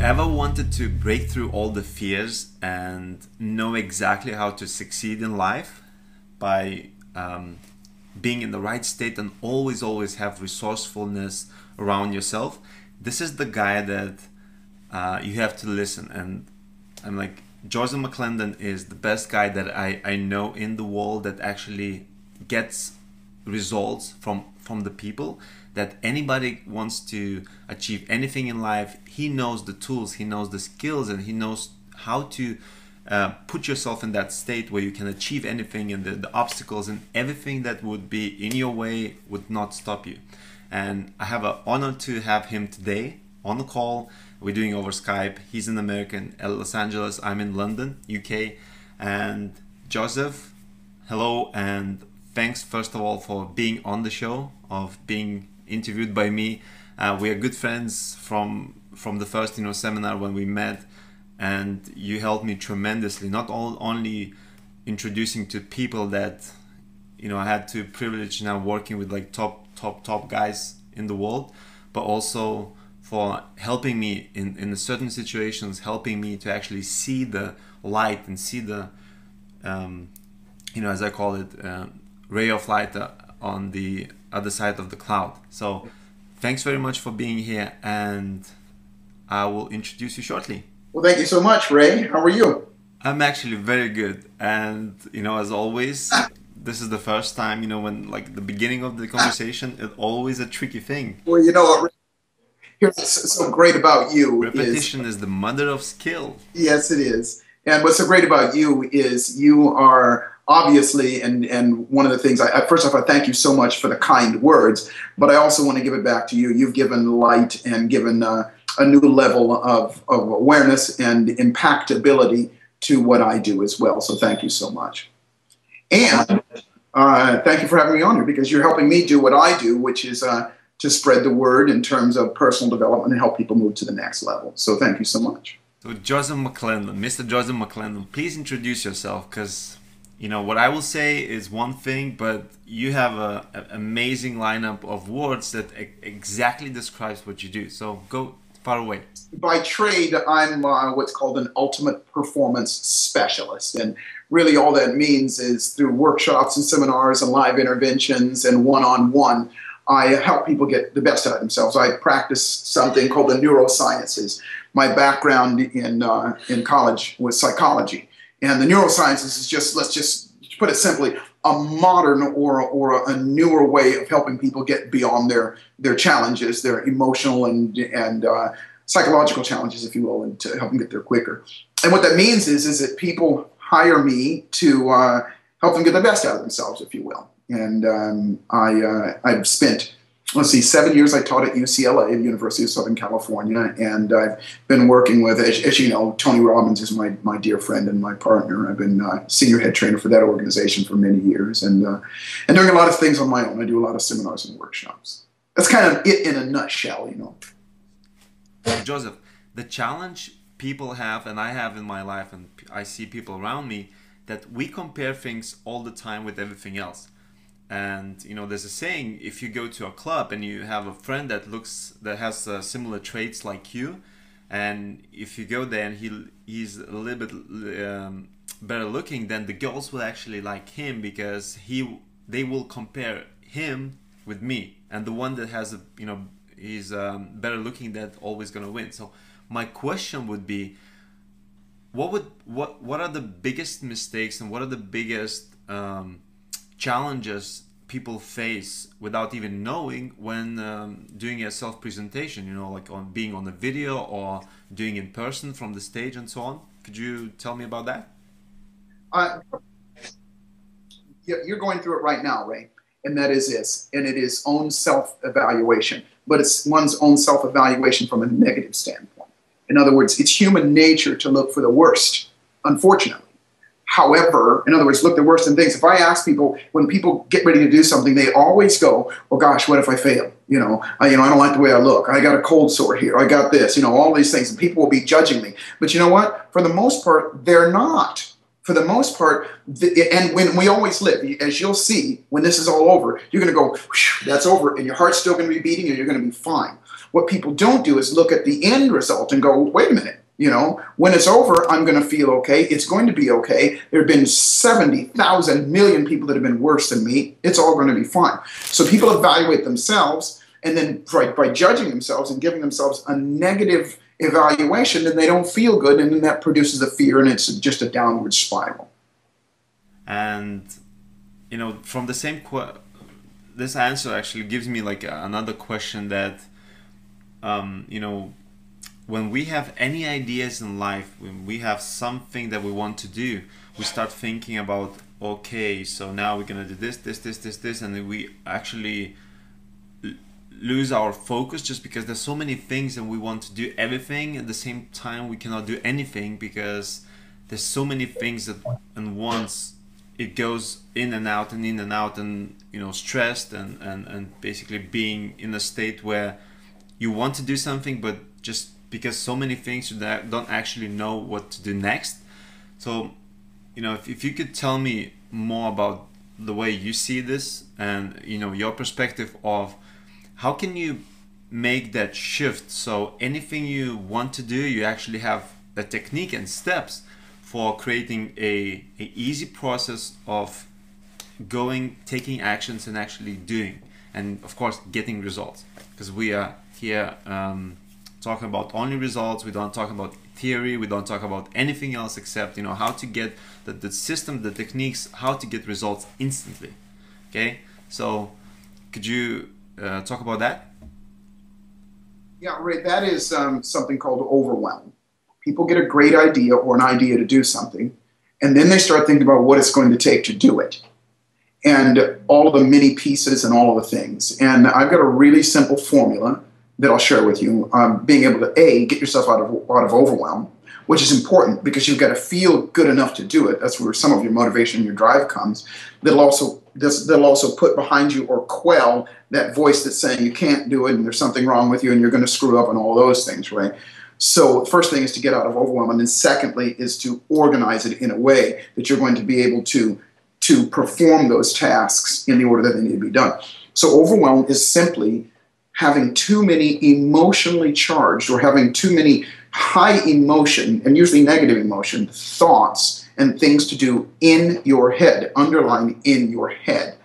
ever wanted to break through all the fears and know exactly how to succeed in life by being in the right state and always have resourcefulness around yourself? This is the guy that you have to listen. And I'm like, Joseph McClendon is the best guy that I know in the world that actually gets results from the people. That anybody wants to achieve anything in life, he knows the tools, he knows the skills, and he knows how to put yourself in that state where you can achieve anything, and the obstacles and everything that would be in your way would not stop you. And I have an honor to have him today on the call. We're doing over Skype. He's in America, in Los Angeles. I'm in London, UK. And Joseph, hello, and thanks first of all for being on the show, of being interviewed by me. We are good friends from the first seminar when we met, and you helped me tremendously, not only introducing to people that I had the privilege now working with like top guys in the world, but also for helping me in certain situations, helping me to actually see the light and see the as I call it, ray of light on the other side of the cloud. So thanks very much for being here, and I will introduce you shortly. Well, thank you so much, Ray. How are you? I'm actually very good, and as always, this is the first time, when like the beginning of the conversation, it's always a tricky thing. Well, you know what, here's so great about you. Repetition is the mother of skill. Yes, it is. And what's so great about you is you are obviously, and one of the things, first off, I thank you so much for the kind words, but I also want to give it back to you. You've given light and given a new level of awareness and impactability to what I do as well. So thank you so much. And thank you for having me on here, because you're helping me do what I do, which is to spread the word in terms of personal development and help people move to the next level. So thank you so much. So Joseph McClendon, Mr. Joseph McClendon, please introduce yourself, because what I will say is one thing, but you have an amazing lineup of words that exactly describes what you do. So go far away. By trade, I'm what's called an ultimate performance specialist. And really all that means is through workshops and seminars and live interventions and one-on-one, I help people get the best out of themselves. I practice something called the Neuro Sciences. My background in college was psychology. And the Neuro Sciences is just, let's just put it simply, a modern or a newer way of helping people get beyond their challenges, their emotional and psychological challenges, if you will, and to help them get there quicker. And what that means is that people hire me to help them get the best out of themselves, if you will. And I've spent, let's see, 7 years I taught at UCLA, the University of Southern California, and I've been working with, as you know, Antony Robbins is my dear friend and my partner. I've been senior head trainer for that organization for many years, and doing a lot of things on my own. I do a lot of seminars and workshops. That's kind of it in a nutshell, Joseph, the challenge people have, and I have in my life, and I see people around me, that we compare things all the time with everything else. And there's a saying: if you go to a club and you have a friend that has similar traits like you, and if you go there and he's a little bit better looking, then the girls will actually like him, because they will compare him with me, and the one that has he's better looking, that always gonna win. So my question would be, what are the biggest mistakes and what are the biggest challenges people face without even knowing when doing a self-presentation, like being on a video or doing in person from the stage and so on? Could you tell me about that? You're going through it right now, Ray, and that is this, and it is own self-evaluation, but it's one's own self-evaluation from a negative standpoint. In other words, it's human nature to look for the worst, unfortunately. However, in other words, look the worst in things. If I ask people, when people get ready to do something, they always go, well, gosh, what if I fail? I don't like the way I look. I got a cold sore here. I got this, all these things, and people will be judging me. But you know what? For the most part, they're not. For the most part, and when we always live, as you'll see, when this is all over, you're going to go, that's over, and your heart's still going to be beating, and you're going to be fine. What people don't do is look at the end result and go, wait a minute, you know, when it's over, I'm going to feel okay. It's going to be okay. There have been 70,000 million people that have been worse than me. It's all going to be fine. So people evaluate themselves, and then by judging themselves and giving themselves a negative evaluation, then they don't feel good, and then that produces a fear, and it's just a downward spiral. And, you know, from the same this answer actually gives me like another question that, you know, when we have any ideas in life, when we have something that we want to do, we start thinking about, okay, so now we're gonna do this, and then we actually lose our focus just because there's so many things and we want to do everything at the same time. We cannot do anything because there's so many things that, and once it goes in and out and in and out, and you know, stressed and basically being in a state where you want to do something, but just because so many things you don't actually know what to do next. So, you know, if you could tell me more about the way you see this, and you know, your perspective of how can you make that shift so anything you want to do, you actually have a technique and steps for creating a easy process of taking actions and actually doing, and of course getting results, because we are here talking about only results. We don't talk about theory, we don't talk about anything else except, you know, how to get the system, the techniques, how to get results instantly. Okay, so could you talk about that? Yeah, Ray, that is something called overwhelm. People get a great idea or an idea to do something, and then they start thinking about what it's going to take to do it, and all of the many pieces and all of the things. And I've got a really simple formula that I'll share with you. Being able to get yourself out of overwhelm, which is important because you've got to feel good enough to do it. That's where some of your motivation and your drive comes. That'll also put behind you or quell that voice that's saying you can't do it and there's something wrong with you and you're going to screw up and all those things, right? So first thing is to get out of overwhelm, and then secondly is to organize it in a way that you're going to be able to perform those tasks in the order that they need to be done. So overwhelm is simply having too many emotionally charged, or having too many high emotion, and usually negative emotion, thoughts and things to do in your head, underlying in your head.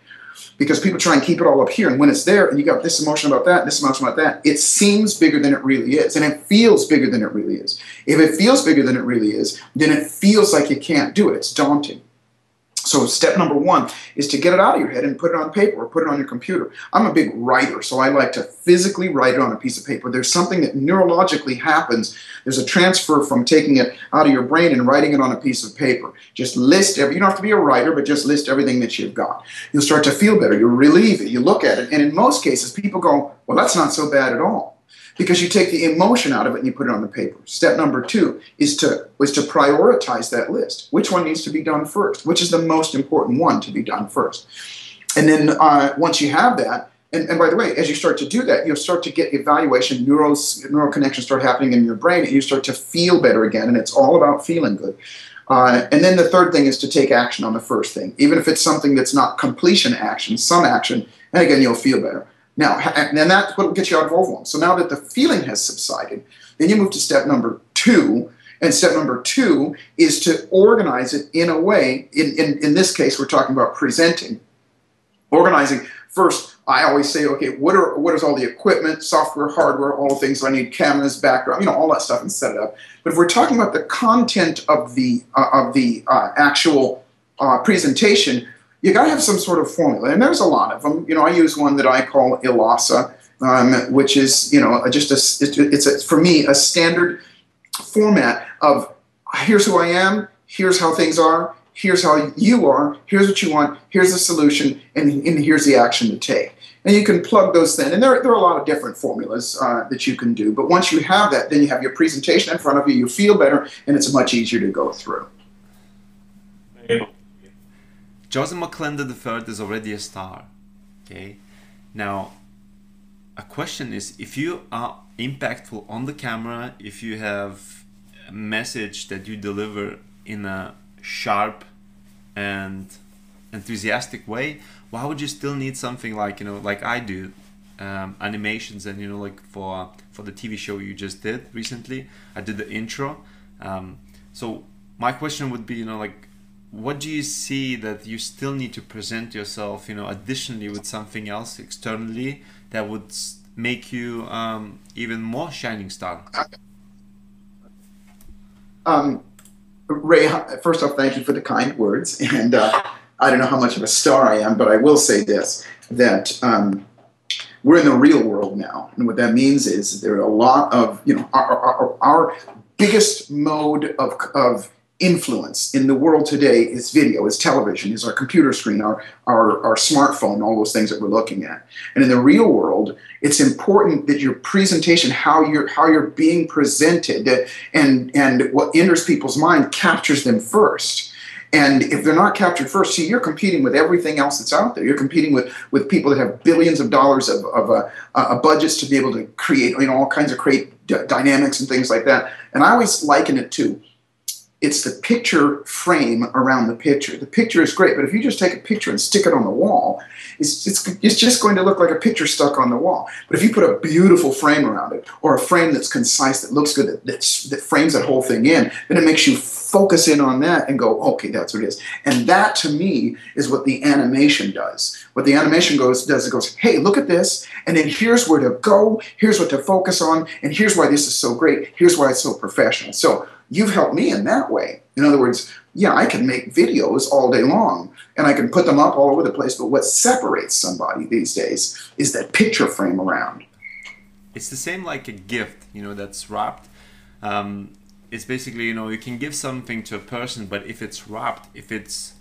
Because people try and keep it all up here, and when it's there and you got this emotion about that, this emotion about that, it seems bigger than it really is, and it feels bigger than it really is. If it feels bigger than it really is, then it feels like you can't do it. It's daunting. So step number one is to get it out of your head and put it on paper or put it on your computer. I'm a big writer, so I like to physically write it on a piece of paper. There's something that neurologically happens. There's a transfer from taking it out of your brain and writing it on a piece of paper. Just list you don't have to be a writer, but just list everything that you've got. You'll start to feel better. You'll relieve it. You look at it, and in most cases, people go, well, that's not so bad at all. Because you take the emotion out of it and you put it on the paper. Step number two is to prioritize that list. Which one needs to be done first? Which is the most important one to be done first? And then once you have that, and by the way, as you start to do that, you'll start to get evaluation, neural connections start happening in your brain, and you start to feel better again, and it's all about feeling good. And then the third thing is to take action on the first thing, even if it's something that's not completion action, some action, and again, you'll feel better. Now, and that's what will get you out of overwhelm. So now that the feeling has subsided, then you move to step number two. And step number two is to organize it in a way, in this case, we're talking about presenting. Organizing, first, I always say, okay, what is all the equipment, software, hardware, all the things I need, cameras, background, you know, all that stuff, and set it up. But if we're talking about the content of the actual presentation, you got to have some sort of formula, and there's a lot of them. You know, I use one that I call ILASA, which is, you know, it's for me a standard format of here's who I am, here's how things are, here's how you are, here's what you want, here's the solution, and here's the action to take. And you can plug those in, and there are a lot of different formulas that you can do. But once you have that, then you have your presentation in front of you, you feel better, and it's much easier to go through. Joseph McClendon III is already a star. Okay, now a question is, if you are impactful on the camera, if you have a message that you deliver in a sharp and enthusiastic way, why would you still need something like, you know, like I do, animations, and like for the TV show you just did recently, I did the intro. So my question would be, like, what do you see that you still need to present yourself, additionally with something else externally that would make you even more shining star? Ray, first off, thank you for the kind words. And I don't know how much of a star I am, but I will say this, that we're in the real world now. And what that means is there are a lot of, our biggest mode of influence in the world today is video, is television, is our computer screen, our smartphone, all those things that we're looking at. And in the real world, it's important that your presentation, how you're being presented, and what enters people's mind captures them first. And if they're not captured first, see, you're competing with everything else that's out there. You're competing with people that have billions of dollars of budgets to be able to create, all kinds of dynamics and things like that. And I always liken it to, it's the picture frame around the picture. The picture is great, but if you just take a picture and stick it on the wall, it's just going to look like a picture stuck on the wall. But if you put a beautiful frame around it, or a frame that's concise, that looks good, that frames that whole thing in, then it makes you focus in on that and go, okay, that's what it is. And that, to me, is what the animation does. What the animation does, it goes, hey, look at this, and then here's where to go, here's what to focus on, and here's why this is so great, here's why it's so professional. So you've helped me in that way. In other words, yeah, I can make videos all day long, and I can put them up all over the place, but what separates somebody these days is that picture frame around. It's the same like a gift, that's wrapped. It's basically, you can give something to a person, but if it's wrapped, if it's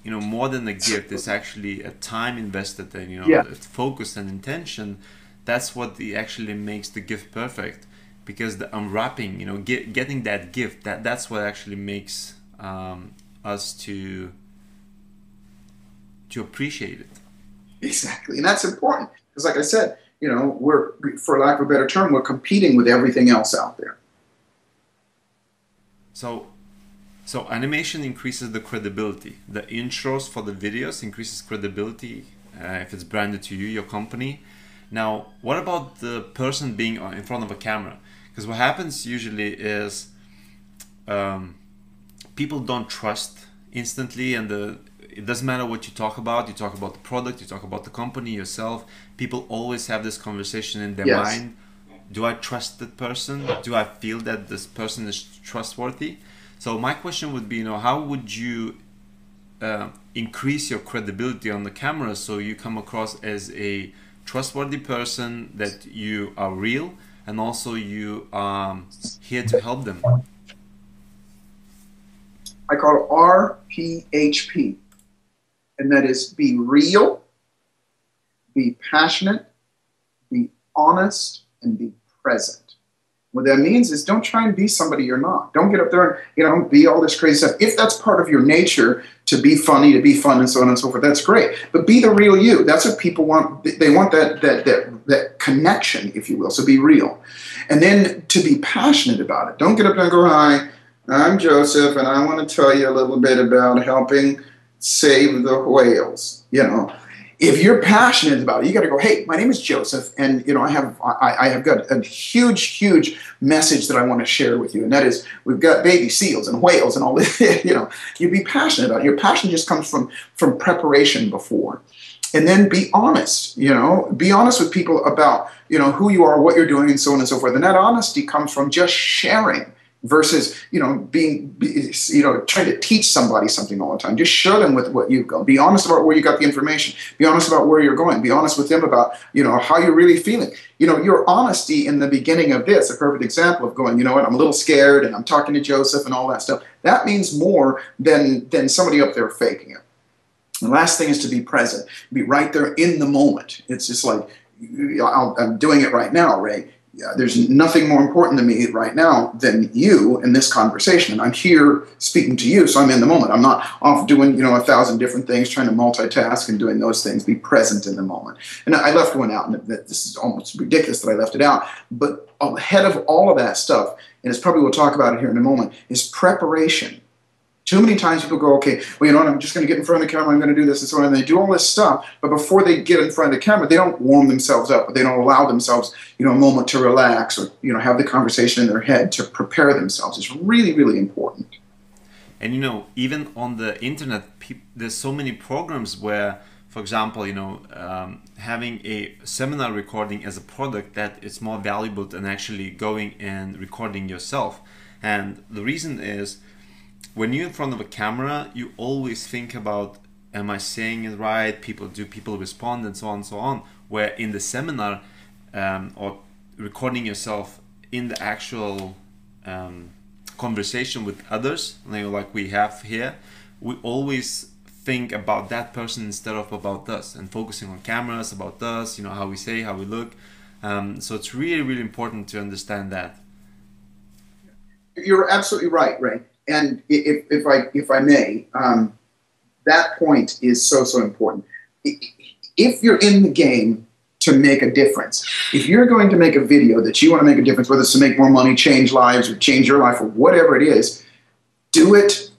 more than a gift, it's actually a time invested in, yeah, it's focus and intention. That's what actually makes the gift perfect. Because the unwrapping, getting that gift, that's what actually makes us to appreciate it. Exactly, and that's important because, like I said, we're, for lack of a better term, we're competing with everything else out there. So animation increases the credibility. The intros for the videos increases credibility if it's branded to you, your company. Now, what about the person being in front of a camera? Because what happens usually is people don't trust instantly, and it doesn't matter what you talk about. You talk about the product, you talk about the company, yourself. People always have this conversation in their yes. mind. Do I trust that person? Do I feel that this person is trustworthy? So my question would be, how would you increase your credibility on the camera so you come across as a trustworthy person, that you are real, and also you are here to help them? I call it RPHP, and that is be real, be passionate, be honest, and be present. What that means is don't try and be somebody you're not. Don't get up there and be all this crazy stuff. If that's part of your nature, to be funny, to be fun, and so on and so forth, that's great. But be the real you. That's what people want. They want that connection, if you will. So be real. And then to be passionate about it. Don't get up there and go, hi, I'm Joseph, and I want to tell you a little bit about helping save the whales. If you're passionate about it, you got to go, hey, my name is Joseph, and I have got a huge message that I want to share with you, and that is we've got baby seals and whales and all this. You be passionate about it. Your passion just comes from preparation before, and then be honest. Be honest with people about who you are, what you're doing, and so on and so forth. And that honesty comes from just sharing. Versus, being trying to teach somebody something all the time. Just show them with what you've got. Be honest about where you got the information. Be honest about where you're going. Be honest with them about, how you're really feeling. Your honesty in the beginning of this, a perfect example of going, I'm a little scared and I'm talking to Joseph and all that stuff. That means more than somebody up there faking it. The last thing is to be present. Be right there in the moment. It's just like, I'm doing it right now, Ray. There's nothing more important to me right now than you in this conversation. And I'm here speaking to you, so I'm in the moment. I'm not off doing, 1,000 different things, trying to multitask and doing those things. Be present in the moment. And I left one out, and this is almost ridiculous that I left it out. But ahead of all of that stuff, and it's probably we'll talk about it here in a moment, is preparation. Too many times people go, okay, well, you know what, I'm just going to get in front of the camera, I'm going to do this and so on, and they do all this stuff, but before they get in front of the camera, they don't warm themselves up, they don't allow themselves, you know, a moment to relax or, you know, have the conversation in their head to prepare themselves. It's really, really important. And, you know, even on the internet, there's so many programs where, for example, you know, having a seminar recording as a product, that it's more valuable than actually going and recording yourself. And the reason is, when you're in front of a camera, you always think about, am I saying it right? Do people respond, and so on and so on. Where in the seminar, or recording yourself in the actual conversation with others, you know, like we have here, we always think about that person instead of about us, and focusing on cameras, about us, you know, how we say, how we look. So it's really, really important to understand that. You're absolutely right, Ray. And if I may, that point is so important. If you're in the game to make a difference, if you're going to make a video that you want to make a difference, whether it's to make more money, change lives, or change your life, or whatever it is, do it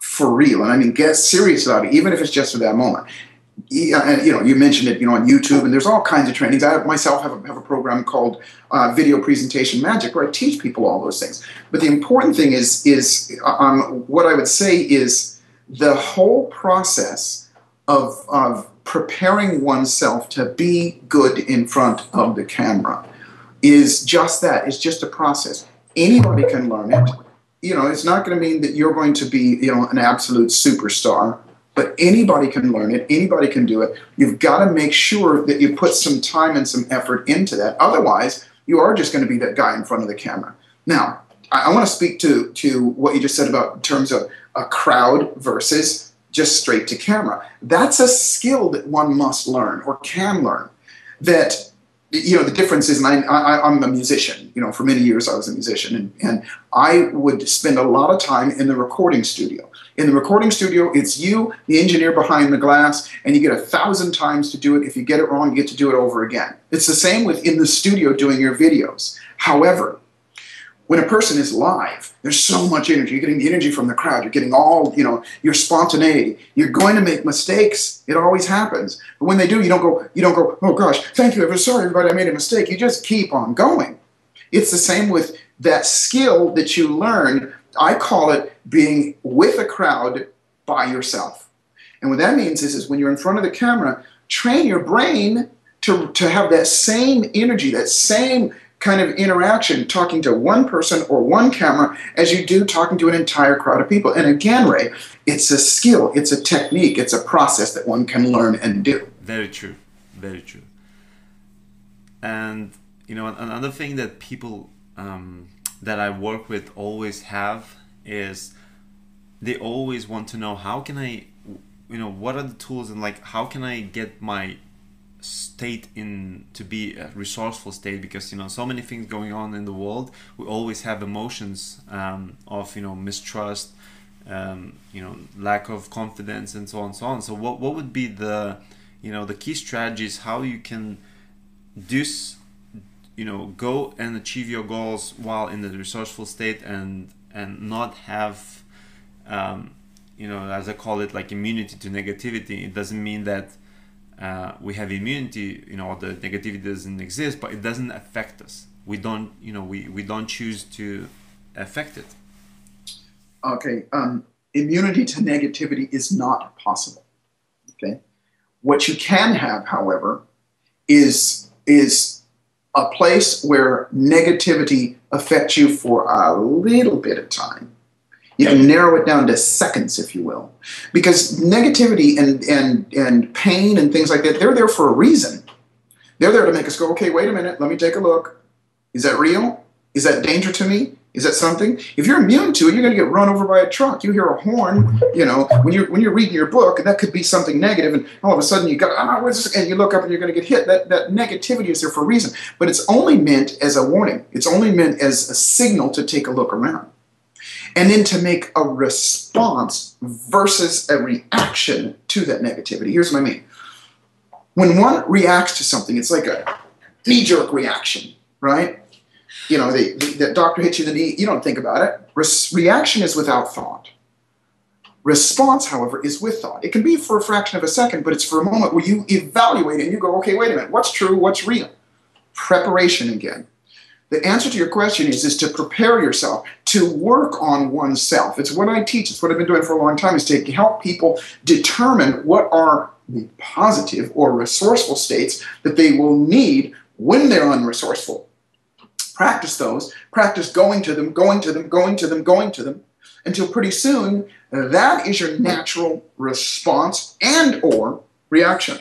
for real. And I mean, get serious about it, even if it's just for that moment. And, you know, you mentioned it, you know, on YouTube, and there's all kinds of trainings. I myself have a program called Video Presentation Magic, where I teach people all those things. But the important thing is what I would say is the whole process of preparing oneself to be good in front of the camera is just that. It's just a process. Anybody can learn it. You know, it's not going to mean that you're going to be, you know, an absolute superstar. But anybody can learn it. Anybody can do it. You've got to make sure that you put some time and some effort into that. Otherwise, you are just going to be that guy in front of the camera. Now, I want to speak to what you just said about in terms of a crowd versus just straight to camera. That's a skill that one must learn or can learn. That, you know, the difference is, and I'm a musician. You know, for many years I was a musician, and I would spend a lot of time in the recording studio. In the recording studio, it's you, the engineer behind the glass, and you get 1,000 times to do it. If you get it wrong, you get to do it over again. It's the same with in the studio doing your videos. However, when a person is live, there's so much energy. You're getting the energy from the crowd. You're getting all, you know, your spontaneity. You're going to make mistakes. It always happens. But when they do, you don't go, oh gosh, thank you, I'm sorry, everybody, I made a mistake. You just keep on going. It's the same with that skill that you learn. I call it being with a crowd by yourself. And what that means is when you're in front of the camera, train your brain to have that same energy, that same kind of interaction, talking to one person or one camera as you do talking to an entire crowd of people. And again, Ray, it's a skill, it's a technique, it's a process that one can learn and do. Very true, very true. And, you know, another thing that people that I work with always have is they always want to know, how can I, you know, what are the tools, and like, how can I get my state in to be a resourceful state? Because, you know, so many things going on in the world, we always have emotions of, you know, mistrust, you know, lack of confidence, and so on and so on. So what would be the, you know, the key strategies how you can do, you know, go and achieve your goals while in the resourceful state, and not have you know, as I call it, like immunity to negativity. It doesn't mean that we have immunity, you know, the negativity doesn't exist, but it doesn't affect us. We don't, you know, we don't choose to affect it. Okay, immunity to negativity is not possible. Okay, what you can have, however, is a place where negativity affects you for a little bit of time. You can narrow it down to seconds, if you will. Because negativity and pain and things like that, they're there for a reason. They're there to make us go, okay, wait a minute, let me take a look. Is that real? Is that danger to me? Is that something? If you're immune to it, you're going to get run over by a truck. You hear a horn, you know, when you're reading your book, and that could be something negative, and all of a sudden you go, what's this? And you look up and you're going to get hit. That negativity is there for a reason. But it's only meant as a warning. It's only meant as a signal to take a look around. And then to make a response versus a reaction to that negativity. Here's what I mean. When one reacts to something, it's like a knee-jerk reaction, right? You know, the doctor hits you in the knee, you don't think about it. Reaction is without thought. Response, however, is with thought. It can be for a fraction of a second, but it's for a moment where you evaluate and you go, okay, wait a minute, what's true, what's real? Preparation again. The answer to your question is to prepare yourself, to work on oneself. It's what I teach. It's what I've been doing for a long time, is to help people determine what are the positive or resourceful states that they will need when they're unresourceful. Practice those. Practice going to them, going to them, going to them, going to them, until pretty soon that is your natural response and or reaction.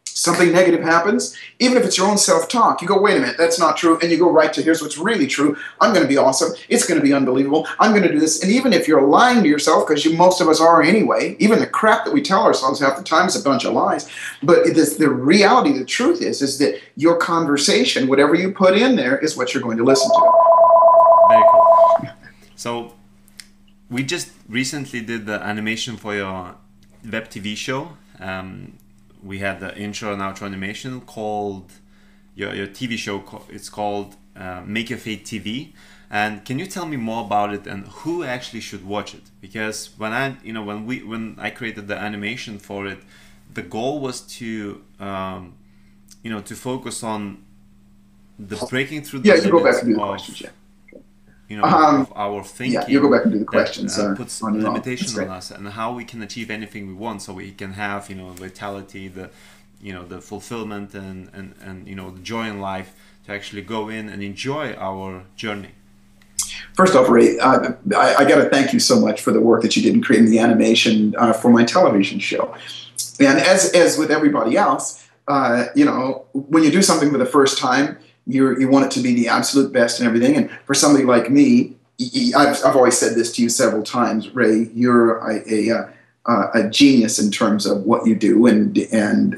Something negative happens, even if it's your own self-talk, you go, wait a minute, that's not true, and you go right to, here's what's really true. I'm going to be awesome. It's going to be unbelievable. I'm going to do this. And even if you're lying to yourself, because most of us are anyway, even the crap that we tell ourselves half the time is a bunch of lies. But the reality, the truth is that your conversation, whatever you put in there, is what you're going to listen to. Very cool. So we just recently did the animation for your web TV show. We had the intro and outro animation called your TV show. It's called Make Your Fate TV. And can you tell me more about it and who actually should watch it? Because when I created the animation for it, the goal was to to focus on the breaking through the you go back and do the questions, of our thinking. Yeah, you go back and do the questions. That puts limitation on us and how we can achieve anything we want, so we can have vitality, the fulfillment and the joy in life to actually go in and enjoy our journey. First off, Ray, I got to thank you so much for the work that you did in creating the animation for my television show. And as with everybody else, when you do something for the first time, you want it to be the absolute best and everything. And for somebody like me, I've always said this to you several times, Ray, you're a genius in terms of what you do, and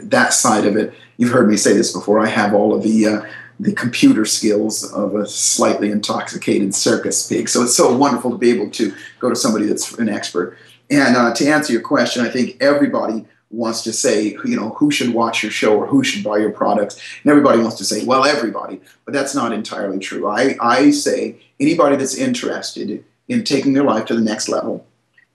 that side of it. You've heard me say this before. I have all of the computer skills of a slightly intoxicated circus pig. So it's so wonderful to be able to go to somebody that's an expert. And to answer your question, I think everybody wants to say, who should watch your show or who should buy your products. And everybody wants to say, well, everybody. But that's not entirely true. I say anybody that's interested in taking their life to the next level,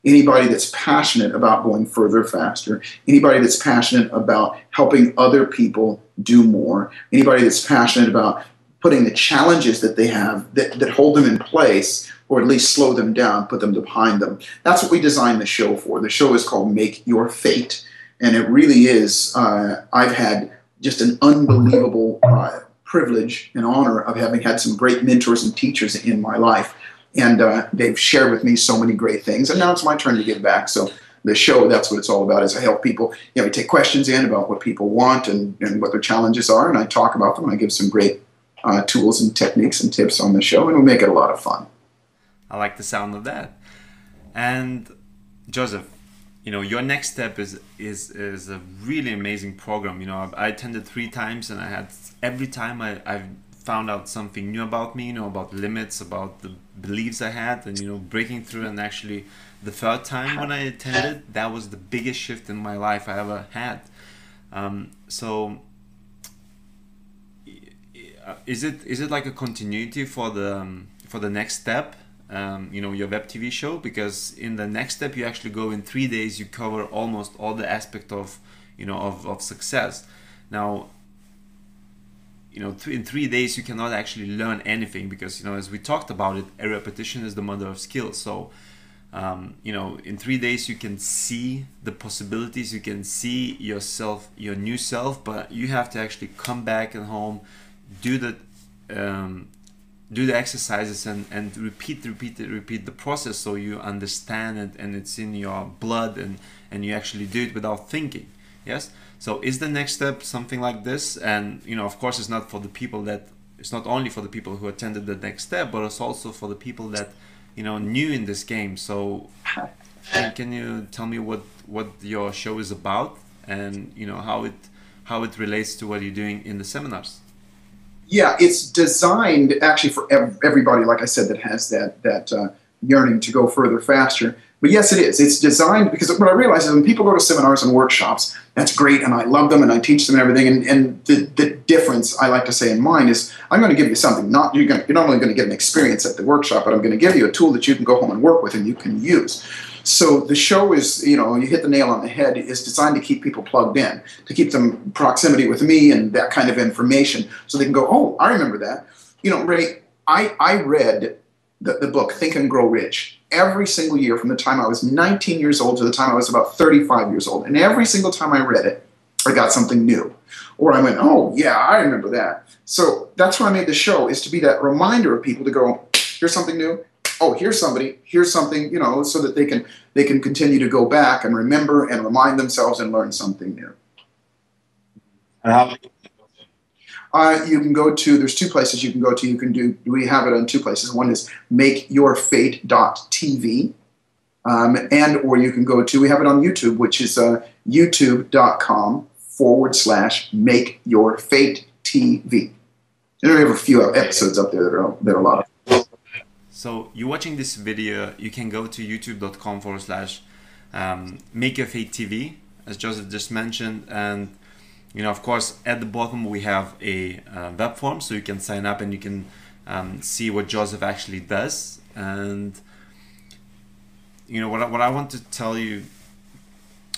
anybody that's passionate about going further, faster, anybody that's passionate about helping other people do more, anybody that's passionate about putting the challenges that they have that hold them in place, or at least slow them down, put them behind them. That's what we designed the show for. The show is called Make Your Fate. And it really is, I've had just an unbelievable privilege and honor of having had some great mentors and teachers in my life. And they've shared with me so many great things. And now it's my turn to give back. So the show, that's what it's all about, is I help people. We take questions in about what people want and what their challenges are. And I talk about them. I give some great tools and techniques and tips on the show. And we make it a lot of fun. I like the sound of that. And Joseph, your next step is a really amazing program. I attended 3 times, and every time I found out something new about me, about limits, about the beliefs I had, and breaking through. And actually, the 3rd time when I attended, that was the biggest shift in my life I ever had. So, is it like a continuity for the next step? Your web TV show, because in the next step you actually go in 3 days, you cover almost all the aspect of success. Now, in 3 days you cannot actually learn anything, because as we talked about it, a repetition is the mother of skill. So in 3 days you can see the possibilities, you can see yourself, your new self, but you have to actually come back at home, do the exercises and repeat the process, so you understand it and it's in your blood, and you actually do it without thinking. Yes. So is the next step something like this? And of course, it's not only for the people who attended the next step, but it's also for the people that new in this game. So can you tell me what your show is about, and how it relates to what you're doing in the seminars? Yeah, it's designed actually for everybody, like I said, that has that yearning to go further, faster. But yes, it is. It's designed because what I realize is when people go to seminars and workshops, that's great, and I love them, and I teach them and everything. And the difference I like to say in mine is I'm going to give you something. You're not only going to get an experience at the workshop, but I'm going to give you a tool that you can go home and work with and you can use. So the show is, you know, you hit the nail on the head, is designed to keep people plugged in, to keep them in proximity with me and that kind of information, so they can go, oh, I remember that. You know, Ray, I read the book Think and Grow Rich every single year from the time I was 19 years old to the time I was about 35 years old. And every single time I read it, I got something new. Or I went, oh, yeah, I remember that. So that's why I made the show, is to be that reminder of people to go, here's something new. Oh, here's somebody, here's something, you know, so that they can continue to go back and remember and remind themselves and learn something new. You can go to, there's two places you can go to. You can do, we have it on two places. One is makeyourfate.tv. And, or you can go to, we have it on YouTube, which is youtube.com/makeyourfatetv. And we have a few episodes up there that are a lot of. So you're watching this video, you can go to youtube.com/makeyourfatetv, as Joseph just mentioned, and you know, of course, at the bottom we have a web form, so you can sign up and you can see what Joseph actually does. And you know, what I want to tell you,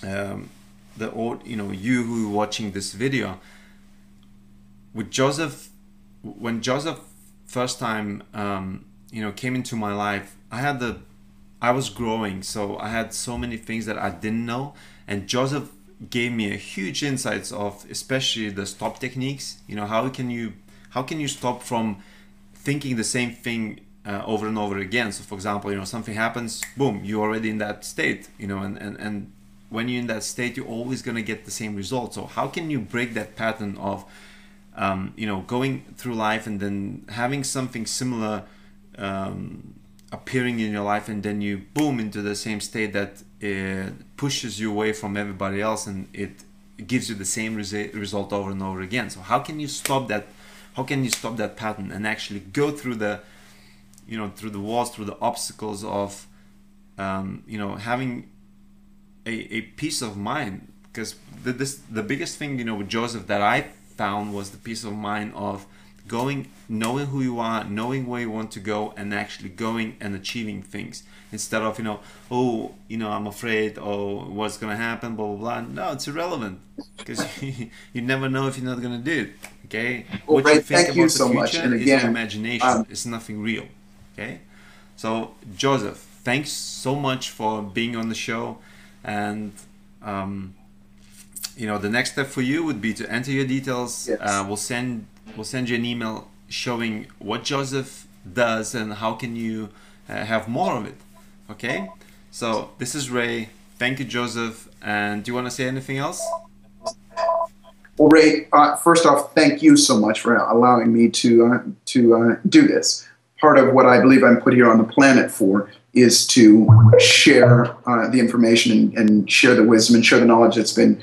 you who are watching this video, with Joseph, when Joseph first time you know, came into my life, I was growing, so I had so many things that I didn't know, and Joseph gave me a huge insights of especially the stop techniques. You know, how can you stop from thinking the same thing over and over again. So for example, you know, something happens, boom, you're already in that state, you know, and when you're in that state, you're always going to get the same result. So how can you break that pattern of you know, going through life and then having something similar appearing in your life, and then you boom into the same state that pushes you away from everybody else, and it gives you the same result over and over again. So how can you stop that? How can you stop that pattern and actually go through the, you know, through the walls, through the obstacles of you know, having a peace of mind? Because the biggest thing, you know, with Joseph that I found was the peace of mind of going, knowing who you are, knowing where you want to go, and actually going and achieving things, instead of, you know, oh, you know, I'm afraid, oh, what's gonna happen, blah blah blah. No, it's irrelevant, because you never know if you're not gonna do it. Okay, well, what you think thank about you the so future much. And is again, your imagination. It's nothing real. Okay, so Joseph, thanks so much for being on the show, and you know, the next step for you would be to enter your details. Yes. We'll send you an email showing what Joseph does and how can you have more of it. Okay, so this is Ray. Thank you, Joseph. And do you want to say anything else? Well, Ray, first off, thank you so much for allowing me to do this. Part of what I believe I'm put here on the planet for is to share the information and share the wisdom and share the knowledge that's been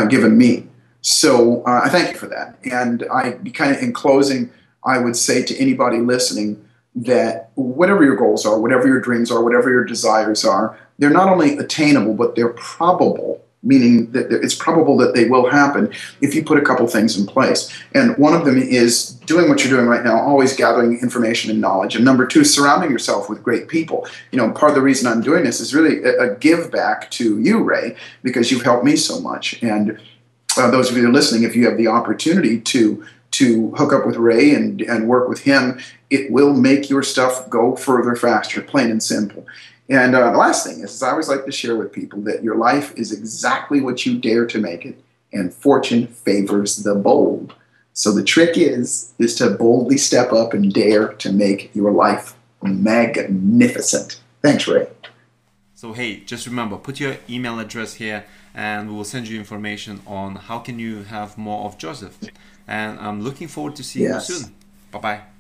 given me. So I thank you for that. And in closing, I would say to anybody listening that whatever your goals are, whatever your dreams are, whatever your desires are, they're not only attainable, but they're probable, meaning that it's probable that they will happen if you put a couple things in place. And one of them is doing what you're doing right now, always gathering information and knowledge. And number two, surrounding yourself with great people. You know, part of the reason I'm doing this is really a give back to you, Ray, because you've helped me so much. And those of you that are listening, if you have the opportunity to hook up with Ray and work with him, it will make your stuff go further, faster, plain and simple. And the last thing is I always like to share with people that your life is exactly what you dare to make it, and fortune favors the bold. So the trick is to boldly step up and dare to make your life magnificent. Thanks, Ray. So hey, just remember, put your email address here and we will send you information on how can you have more of Joseph. And I'm looking forward to seeing you soon. Bye-bye.